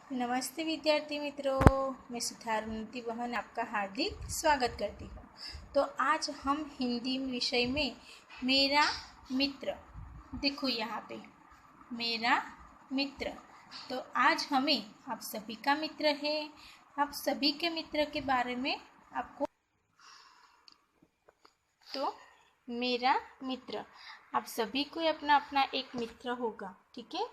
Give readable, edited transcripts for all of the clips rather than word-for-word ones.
नमस्ते विद्यार्थी मित्रों, मैं सुधारुति बहन आपका हार्दिक स्वागत करती हूँ। तो आज हम हिंदी विषय में मेरा मित्र, देखो यहाँ पे मेरा मित्र। तो आज हमें आप सभी का मित्र है, आप सभी के मित्र के बारे में आपको। तो मेरा मित्र, आप सभी को अपना अपना एक मित्र होगा, ठीक है।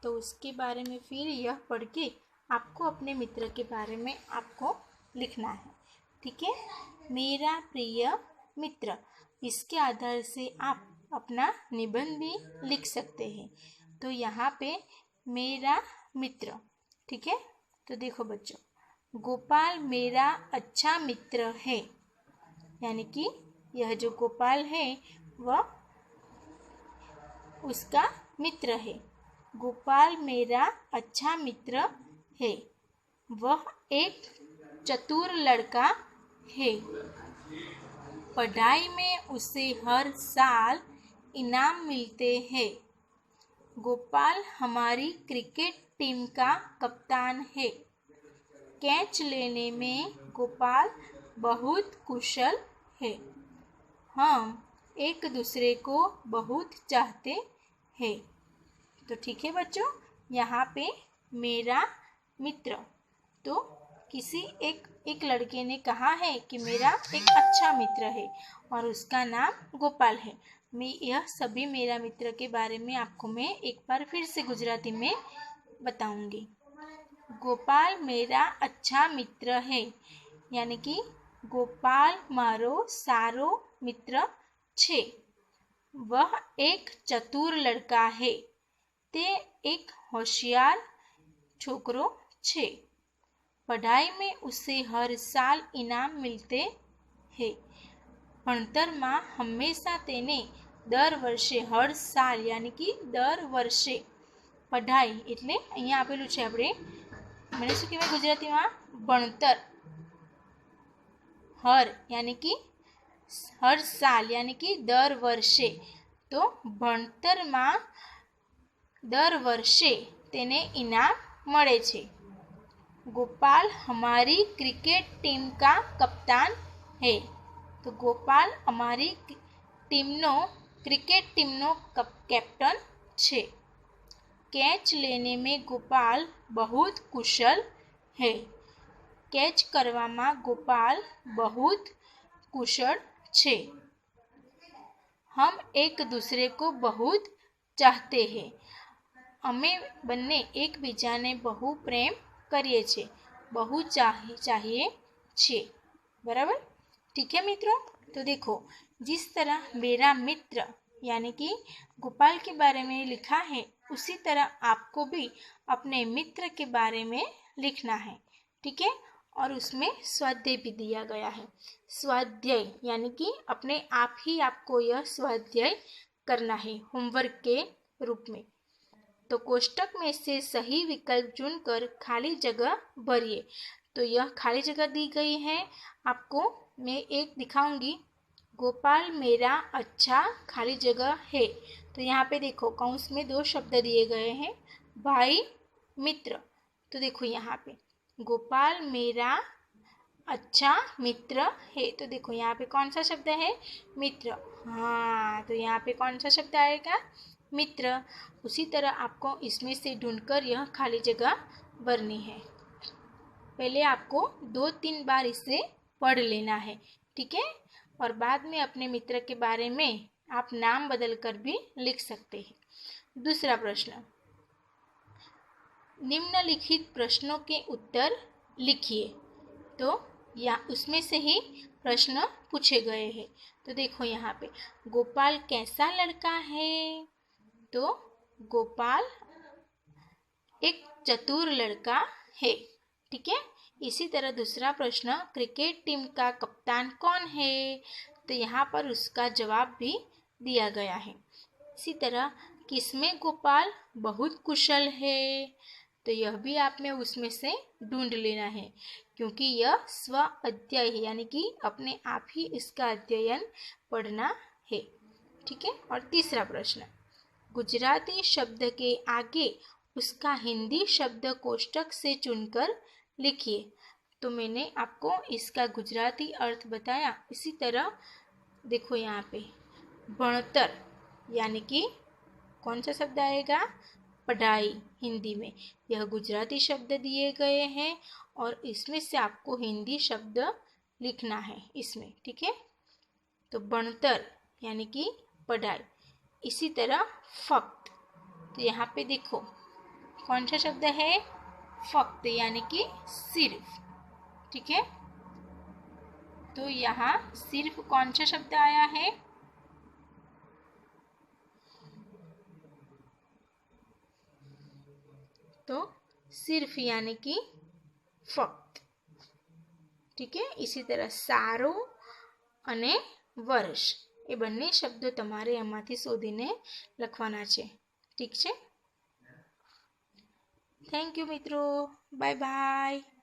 तो उसके बारे में फिर यह पढ़ के आपको अपने मित्र के बारे में आपको लिखना है, ठीक है। मेरा प्रिय मित्र, इसके आधार से आप अपना निबंध भी लिख सकते हैं। तो यहाँ पे मेरा मित्र, ठीक है। तो देखो बच्चों, गोपाल मेरा अच्छा मित्र है, यानी कि यह जो गोपाल है वह उसका मित्र है। गोपाल मेरा अच्छा मित्र है, वह एक चतुर लड़का है। पढ़ाई में उसे हर साल इनाम मिलते हैं। गोपाल हमारी क्रिकेट टीम का कप्तान है। कैच लेने में गोपाल बहुत कुशल है। हम एक दूसरे को बहुत चाहते हैं। तो ठीक है बच्चों, यहाँ पे मेरा मित्र, तो किसी एक लड़के ने कहा है कि मेरा एक अच्छा मित्र है और उसका नाम गोपाल है। मैं यह सभी मेरा मित्र के बारे में आपको मैं एक बार फिर से गुजराती में बताऊंगी। गोपाल मेरा अच्छा मित्र है, यानी कि गोपाल मारो सारो मित्र छे। वह एक चतुर लड़का है, ते एक होशियार छोकरो छे। पढ़ाई में उसे हर साल इनाम मिलते हैं। ભણતરમાં હંમેશા તેને દર વર્ષે હર સાલ यानी कि દર વર્ષે પઢાઈ એટલે અહીંયા આપેલું છે આપણે મને શું કહેવાય ગુજરાતીમાં ભણતર હર यानी कि हर साल यानी कि दर वर्षे। तो भणतरमा दर वर्षे तेने इनाम मळे छे। गोपाल हमारी क्रिकेट टीम का कप्तान है। तो गोपाल हमारी टीमनो क्रिकेट टीमनो कैप्टन छे। कैच लेने में गोपाल बहुत कुशल है। कैच करवामां गोपाल बहुत कुशल छे। हम एक दूसरे को बहुत चाहते हैं। अमे बन्ने एक बीजाने बहु प्रेम करिए छे, बहु चाहिए छे। बराबर, ठीक है मित्रों। तो देखो, जिस तरह मेरा मित्र यानी कि गोपाल के बारे में लिखा है, उसी तरह आपको भी अपने मित्र के बारे में लिखना है, ठीक है। और उसमें स्वाध्याय भी दिया गया है। स्वाध्याय यानी कि अपने आप ही आपको यह स्वाध्याय करना है होमवर्क के रूप में। तो कोष्टक में से सही विकल्प चुनकर खाली जगह भरिए। तो यह खाली जगह दी गई है, आपको मैं एक दिखाऊंगी। गोपाल मेरा अच्छा खाली जगह है। तो यहाँ पे देखो कौंस में 2 शब्द दिए गए हैं, भाई मित्र। तो देखो यहाँ पे गोपाल मेरा अच्छा मित्र है। तो देखो यहाँ पे कौन सा शब्द है, मित्र। हाँ, तो यहाँ पे कौन सा शब्द आएगा, मित्र। उसी तरह आपको इसमें से ढूंढकर यह खाली जगह भरनी है। पहले आपको 2-3 बार इसे पढ़ लेना है, ठीक है। और बाद में अपने मित्र के बारे में आप नाम बदलकर भी लिख सकते हैं। दूसरा प्रश्न, निम्नलिखित प्रश्नों के उत्तर लिखिए। तो या उसमें से ही प्रश्न पूछे गए हैं। तो देखो यहाँ पे गोपाल कैसा लड़का है। तो गोपाल एक चतुर लड़का है, ठीक है। इसी तरह दूसरा प्रश्न, क्रिकेट टीम का कप्तान कौन है। तो यहाँ पर उसका जवाब भी दिया गया है। इसी तरह किसमें गोपाल बहुत कुशल है। तो यह भी आपने उसमें से ढूंढ लेना है, क्योंकि यह स्व अध्यय है, यानी कि अपने आप ही इसका अध्ययन पढ़ना है, ठीक है। और तीसरा प्रश्न, गुजराती शब्द के आगे उसका हिंदी शब्द कोष्टक से चुनकर लिखिए। तो मैंने आपको इसका गुजराती अर्थ बताया। इसी तरह देखो यहाँ पे भणतर यानी कि कौन सा शब्द आएगा? पढ़ाई हिंदी में। यह गुजराती शब्द दिए गए हैं और इसमें से आपको हिंदी शब्द लिखना है इसमें, ठीक है। तो भणतर यानी कि पढ़ाई। इसी तरह फक्त, तो यहाँ पे देखो कौन सा शब्द है? फक्त यानी कि सिर्फ, ठीक है। तो यहाँ सिर्फ कौन सा शब्द आया है? तो सिर्फ यानी कि फक्त, ठीक है। इसी तरह सारो અને વર્ષ એ બંને શબ્દો તમારે એમાંથી શોધીને લખવાના છે, ઠીક છે। થેન્ક યુ મિત્રો, બાય બાય।